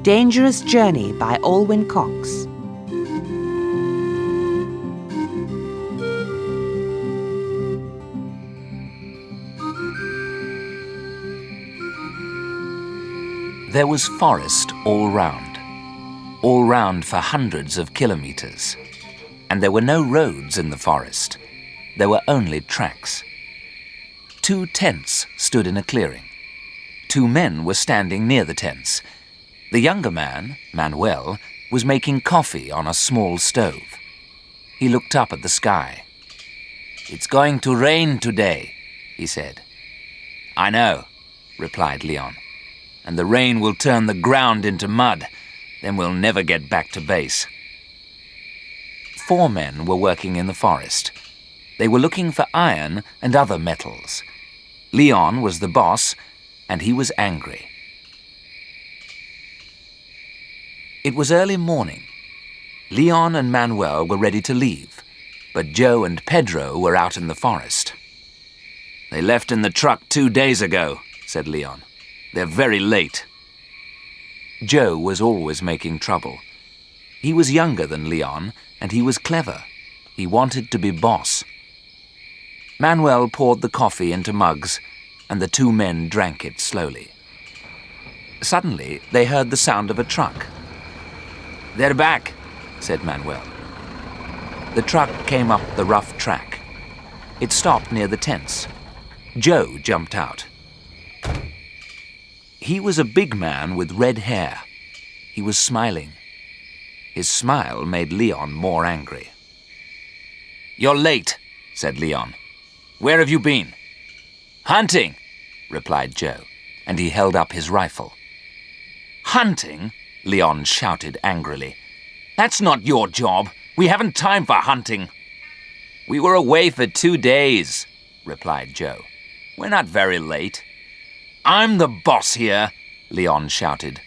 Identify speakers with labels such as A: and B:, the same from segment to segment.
A: Dangerous Journey by Alwyn Cox.
B: There was forest all round for hundreds of kilometers. And there were no roads in the forest. There were only tracks. 2 tents stood in a clearing. 2 men were standing near the tents. The younger man, Manuel, was making coffee on a small stove. He looked up at the sky. "It's going to rain today," he said. "I know," replied Leon. "And the rain will turn the ground into mud. Then we'll never get back to base." 4 men were working in the forest. They were looking for iron and other metals. Leon was the boss, and he was angry. It was early morning. Leon and Manuel were ready to leave, but Joe and Pedro were out in the forest. "They left in the truck 2 days ago," said Leon. "They're very late." Joe was always making trouble. He was younger than Leon, and he was clever. He wanted to be boss. Manuel poured the coffee into mugs, and the 2 men drank it slowly. Suddenly, they heard the sound of a truck. "They're back," said Manuel. The truck came up the rough track. It stopped near the tents. Joe jumped out. He was a big man with red hair. He was smiling. His smile made Leon more angry. "You're late," said Leon. "Where have you been?" "Hunting," replied Joe, and he held up his rifle. "Hunting?" Leon shouted angrily. "That's not your job. We haven't time for hunting." "We were away for 2 days," replied Joe. "We're not very late." "I'm the boss here," Leon shouted.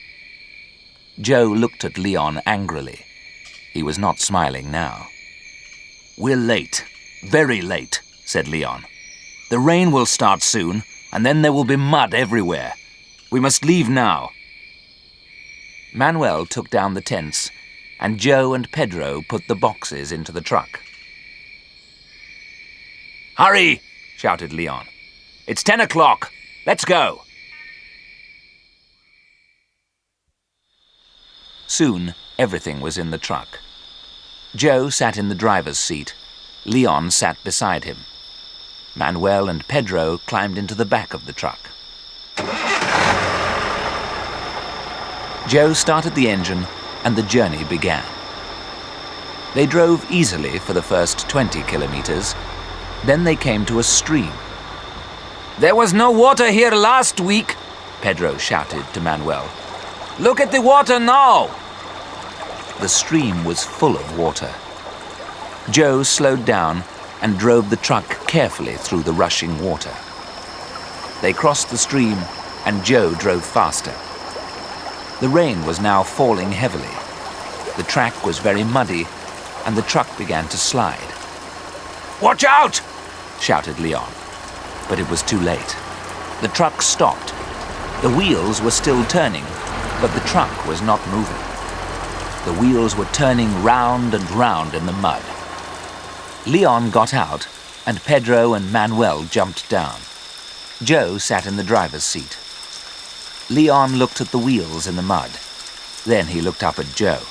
B: Joe looked at Leon angrily. He was not smiling now. "We're late, very late," said Leon. "The rain will start soon, and then there will be mud everywhere. We must leave now." Manuel took down the tents, and Joe and Pedro put the boxes into the truck. "Hurry!" shouted Leon. "It's 10 o'clock. Let's go." Soon, everything was in the truck. Joe sat in the driver's seat. Leon sat beside him. Manuel and Pedro climbed into the back of the truck. Joe started the engine, and the journey began. They drove easily for the first 20 kilometers. Then they came to a stream. "There was no water here last week," Pedro shouted to Manuel. "Look at the water now!" The stream was full of water. Joe slowed down and drove the truck carefully through the rushing water. They crossed the stream, and Joe drove faster. The rain was now falling heavily. The track was very muddy, and the truck began to slide. "Watch out!" shouted Leon. But it was too late. The truck stopped. The wheels were still turning, but the truck was not moving. The wheels were turning round and round in the mud. Leon got out, and Pedro and Manuel jumped down. Joe sat in the driver's seat. Leon looked at the wheels in the mud. Then he looked up at Joe.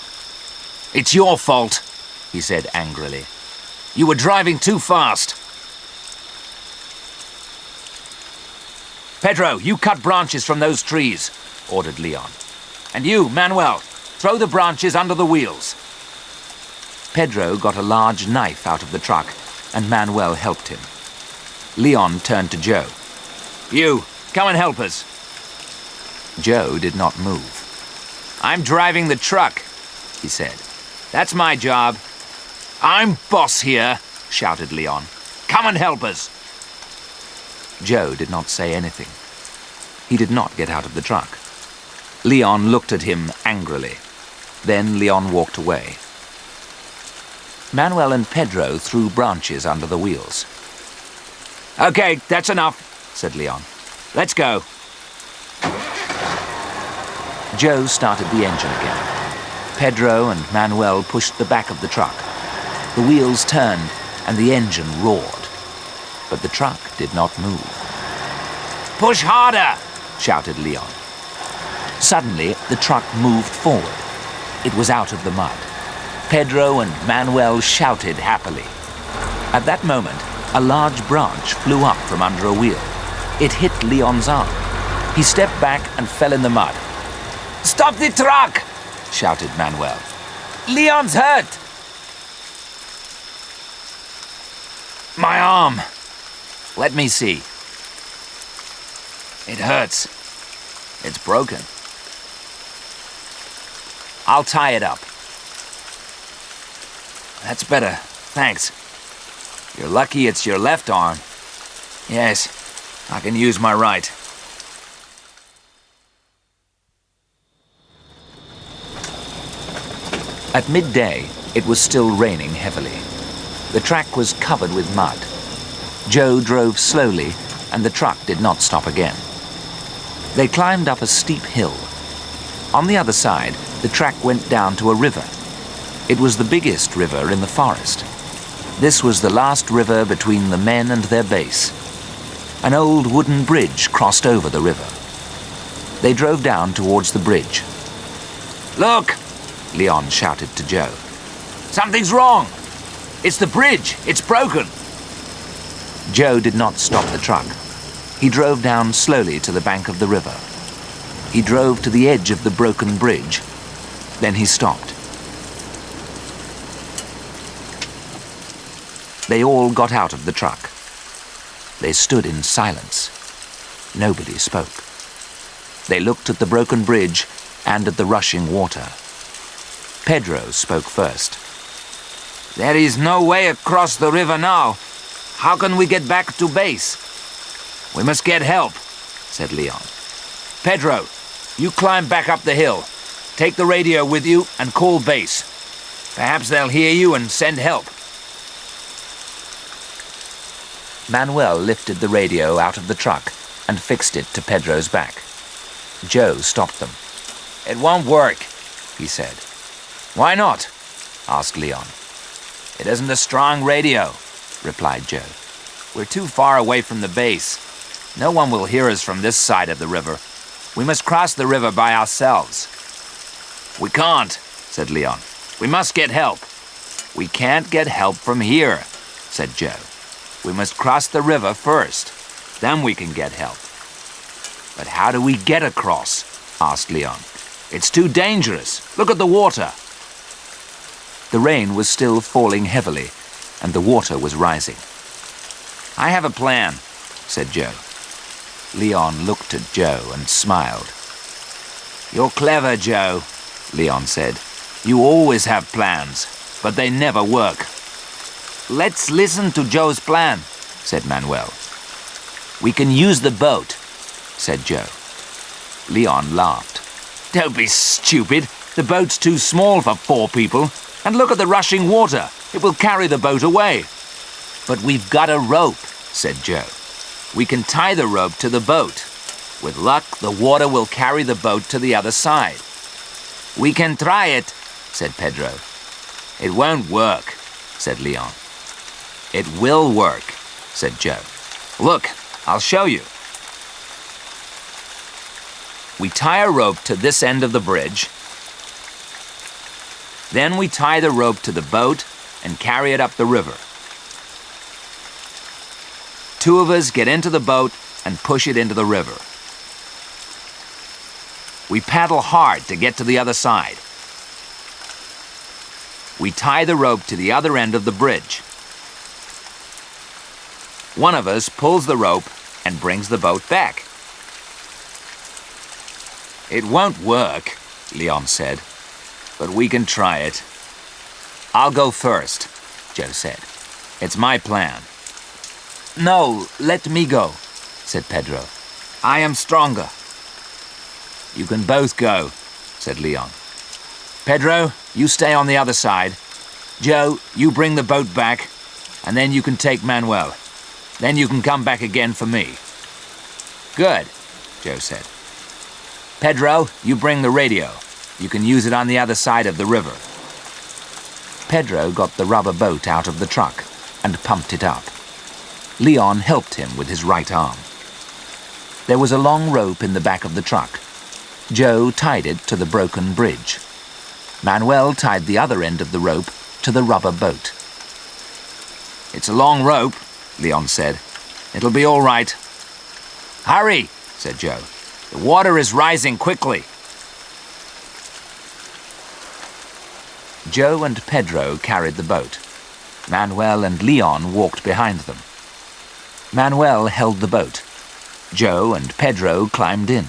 B: "It's your fault," he said angrily. "You were driving too fast." "Pedro, you cut branches from those trees," ordered Leon. "And you, Manuel, throw the branches under the wheels." Pedro got a large knife out of the truck, and Manuel helped him. Leon turned to Joe. "You, come and help us." Joe did not move. "I'm driving the truck," he said. "That's my job." "I'm boss here," shouted Leon. "Come and help us." Joe did not say anything. He did not get out of the truck. Leon looked at him angrily. Then Leon walked away. Manuel and Pedro threw branches under the wheels. "Okay, that's enough," said Leon. "Let's go." Joe started the engine again. Pedro and Manuel pushed the back of the truck. The wheels turned and the engine roared. But the truck did not move. "Push harder!" shouted Leon. Suddenly, the truck moved forward. It was out of the mud. Pedro and Manuel shouted happily. At that moment, a large branch flew up from under a wheel. It hit Leon's arm. He stepped back and fell in the mud. "Stop the truck!" shouted Manuel. "Leon's hurt!" "My arm. Let me see. It hurts. It's broken. I'll tie it up." "That's better, thanks. You're lucky it's your left arm." "Yes, I can use my right." At midday, it was still raining heavily. The track was covered with mud. Joe drove slowly, and the truck did not stop again. They climbed up a steep hill. On the other side, the track went down to a river. It was the biggest river in the forest. This was the last river between the men and their base. An old wooden bridge crossed over the river. They drove down towards the bridge. "Look!" Leon shouted to Joe. "Something's wrong! It's the bridge! It's broken!" Joe did not stop the truck. He drove down slowly to the bank of the river. He drove to the edge of the broken bridge. Then he stopped. They all got out of the truck. They stood in silence. Nobody spoke. They looked at the broken bridge and at the rushing water. Pedro spoke first. "There is no way across the river now. How can we get back to base?" "We must get help," said Leon. "Pedro, you climb back up the hill. Take the radio with you and call base. Perhaps they'll hear you and send help." Manuel lifted the radio out of the truck and fixed it to Pedro's back. Joe stopped them. "It won't work," he said. "Why not?" asked Leon. "It isn't a strong radio," replied Joe. "We're too far away from the base. No one will hear us from this side of the river. We must cross the river by ourselves." "We can't," said Leon. "We must get help." "We can't get help from here," said Joe. "We must cross the river first. Then we can get help." "But how do we get across?" asked Leon. "It's too dangerous. Look at the water." The rain was still falling heavily, and the water was rising. "I have a plan," said Joe. Leon looked at Joe and smiled. "You're clever, Joe," Leon said. "You always have plans, but they never work." "Let's listen to Joe's plan," said Manuel. "We can use the boat," said Joe. Leon laughed. "Don't be stupid. The boat's too small for 4 people. And look at the rushing water. It will carry the boat away." "But we've got a rope," said Joe. "We can tie the rope to the boat. With luck, the water will carry the boat to the other side." "We can try it," said Pedro. "It won't work," said Leon. "It will work," said Joe. "Look, I'll show you." We tie a rope to this end of the bridge. Then we tie the rope to the boat and carry it up the river. 2 of us get into the boat and push it into the river. We paddle hard to get to the other side. We tie the rope to the other end of the bridge. 1 of us pulls the rope and brings the boat back. "It won't work," Leon said, "but we can try it." "I'll go first," Joe said. "It's my plan." "No, let me go," said Pedro. "I am stronger." "You can both go," said Leon. "Pedro, you stay on the other side. Joe, you bring the boat back, and then you can take Manuel. Then you can come back again for me." "Good," Joe said. Pedro, you bring the radio. You can use it on the other side of the river. Pedro got the rubber boat out of the truck and pumped it up. Leon helped him with his right arm. There was a long rope in the back of the truck. Joe tied it to the broken bridge. Manuel tied the other end of the rope to the rubber boat. "It's a long rope," Leon said. "It'll be all right." "Hurry," said Joe. "The water is rising quickly." Joe and Pedro carried the boat. Manuel and Leon walked behind them. Manuel held the boat. Joe and Pedro climbed in.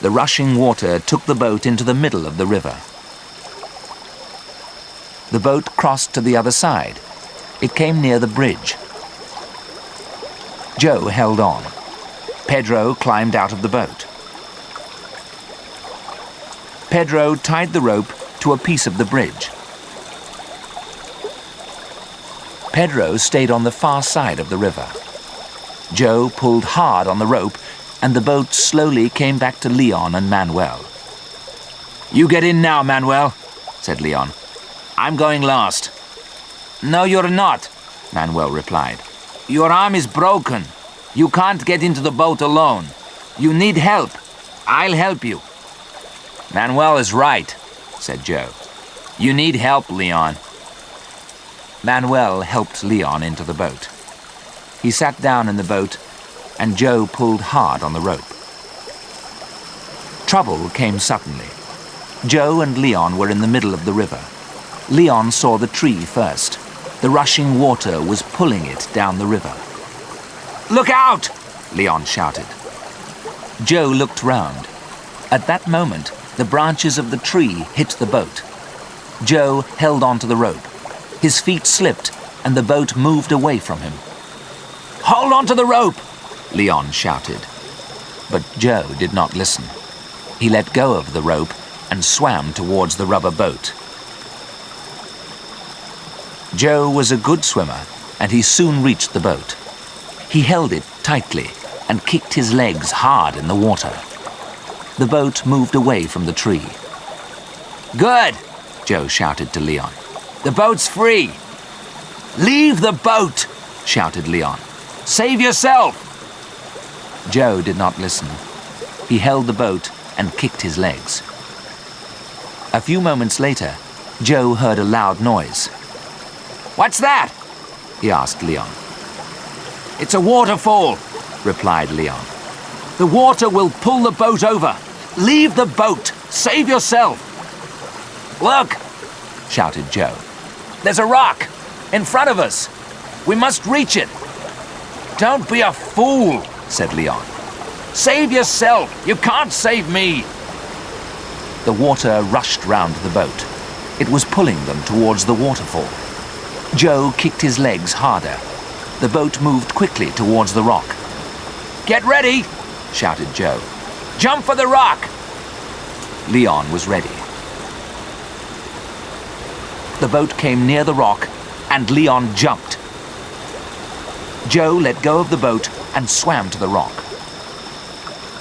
B: The rushing water took the boat into the middle of the river. The boat crossed to the other side. It came near the bridge. Joe held on. Pedro climbed out of the boat. Pedro tied the rope to a piece of the bridge. Pedro stayed on the far side of the river. Joe pulled hard on the rope, and the boat slowly came back to Leon and Manuel. "You get in now, Manuel," said Leon. "I'm going last." "No, you're not," Manuel replied. "Your arm is broken. You can't get into the boat alone. You need help. I'll help you." "Manuel is right," said Joe. "You need help, Leon." Manuel helped Leon into the boat. He sat down in the boat, and Joe pulled hard on the rope. Trouble came suddenly. Joe and Leon were in the middle of the river. Leon saw the tree first. The rushing water was pulling it down the river. "Look out!" Leon shouted. Joe looked round. At that moment, the branches of the tree hit the boat. Joe held onto the rope. His feet slipped, and the boat moved away from him. "Hold on to the rope!" Leon shouted. But Joe did not listen. He let go of the rope and swam towards the rubber boat. Joe was a good swimmer, and he soon reached the boat. He held it tightly and kicked his legs hard in the water. The boat moved away from the tree. "Good!" Joe shouted to Leon. "The boat's free!" "Leave the boat!" shouted Leon. "Save yourself!" Joe did not listen. He held the boat and kicked his legs. A few moments later, Joe heard a loud noise. "What's that?" he asked Leon. "It's a waterfall," replied Leon. "The water will pull the boat over. Leave the boat! Save yourself!" "Look!" shouted Joe. "There's a rock in front of us. We must reach it." "Don't be a fool," said Leon. "Save yourself! You can't save me!" The water rushed round the boat. It was pulling them towards the waterfall. Joe kicked his legs harder. The boat moved quickly towards the rock. "Get ready!" shouted Joe. "Jump for the rock!" Leon was ready. The boat came near the rock, and Leon jumped. Joe let go of the boat and swam to the rock.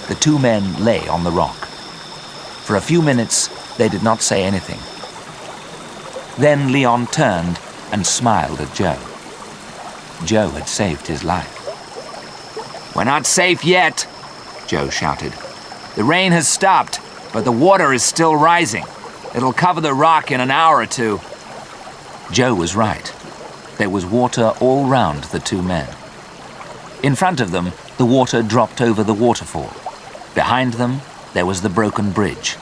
B: The two men lay on the rock. For a few minutes, they did not say anything. Then Leon turned and smiled at Joe. Joe had saved his life. "We're not safe yet," Joe shouted. "The rain has stopped, but the water is still rising. It'll cover the rock in an hour or two." Joe was right. There was water all round the two men. In front of them, the water dropped over the waterfall. Behind them, there was the broken bridge.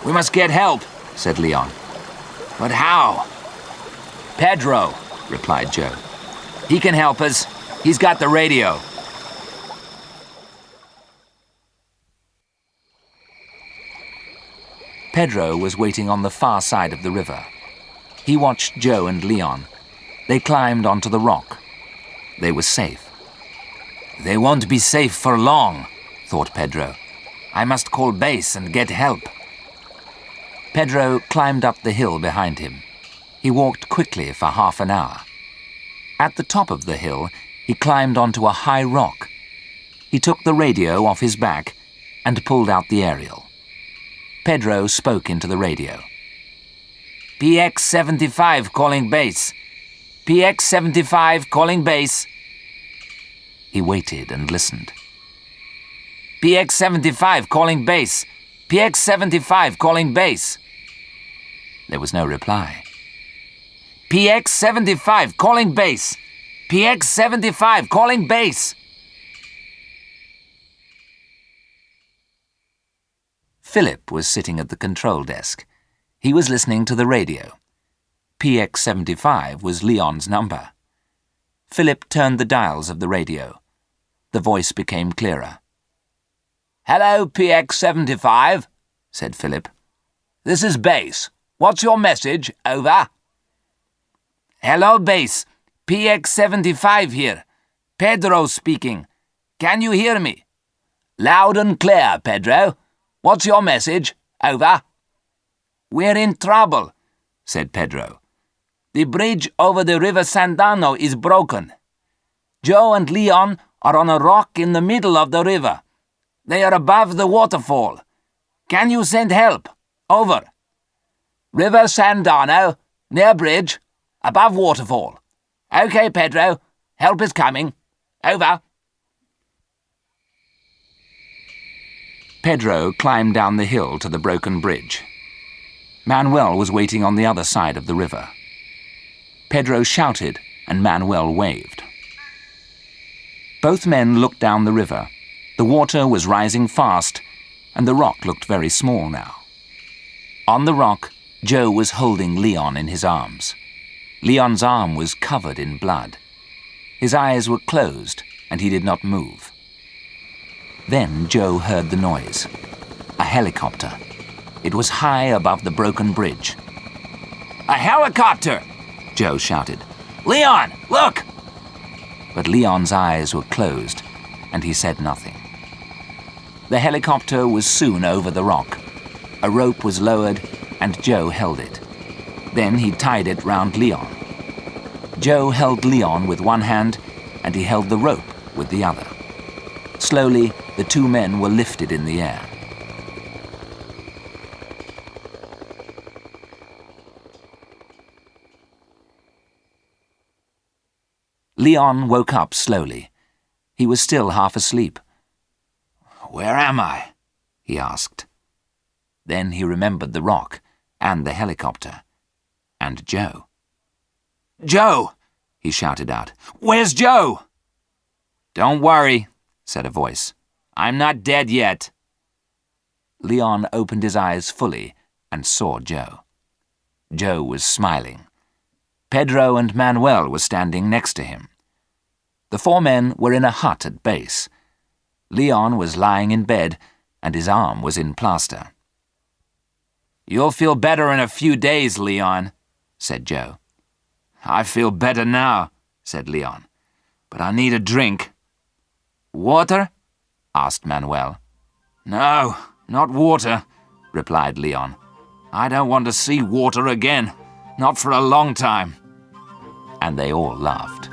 B: "We must get help," said Leon. "But how?" "Pedro," replied Joe. "He can help us. He's got the radio." Pedro was waiting on the far side of the river. He watched Joe and Leon. They climbed onto the rock. They were safe. "They won't be safe for long," thought Pedro. "I must call base and get help." Pedro climbed up the hill behind him. He walked quickly for half an hour. At the top of the hill, he climbed onto a high rock. He took the radio off his back and pulled out the aerial. Pedro spoke into the radio. PX-75 calling base. PX-75 calling base. He waited and listened. PX-75 calling base. PX-75 calling base. There was no reply. PX-75 calling base. PX-75 calling base. Philip was sitting at the control desk. He was listening to the radio. PX-75 was Leon's number. Philip turned the dials of the radio. The voice became clearer. "Hello, PX-75, said Philip. "This is base. What's your message? Over." "Hello, base. PX-75 here. Pedro speaking. Can you hear me?" "Loud and clear, Pedro. What's your message? Over." "We're in trouble," said Pedro. "The bridge over the River Sandano is broken. Joe and Leon are on a rock in the middle of the river. They are above the waterfall. Can you send help? Over." "River Sandano, near bridge, above waterfall." "Okay, Pedro. Help is coming. Over." Pedro climbed down the hill to the broken bridge. Manuel was waiting on the other side of the river. Pedro shouted and Manuel waved. Both men looked down the river. The water was rising fast, and the rock looked very small now. On the rock, Joe was holding Leon in his arms. Leon's arm was covered in blood. His eyes were closed, and he did not move. Then Joe heard the noise. A helicopter. It was high above the broken bridge. "A helicopter!" Joe shouted. "Leon, look!" But Leon's eyes were closed, and he said nothing. The helicopter was soon over the rock. A rope was lowered, and Joe held it. Then he tied it round Leon. Joe held Leon with one hand, and he held the rope with the other. Slowly, the two men were lifted in the air. Leon woke up slowly. He was still half asleep. "Where am I?" he asked. Then he remembered the rock and the helicopter and Joe. "Joe!" he shouted out. "Where's Joe?" "Don't worry," said a voice. "I'm not dead yet." Leon opened his eyes fully and saw Joe. Joe was smiling. Pedro and Manuel were standing next to him. The four men were in a hut at base. Leon was lying in bed, and his arm was in plaster. "You'll feel better in a few days, Leon," said Joe. "I feel better now," said Leon, "but I need a drink." "Water?" asked Manuel. "No, not water," replied Leon. "I don't want to see water again, not for a long time." And they all laughed.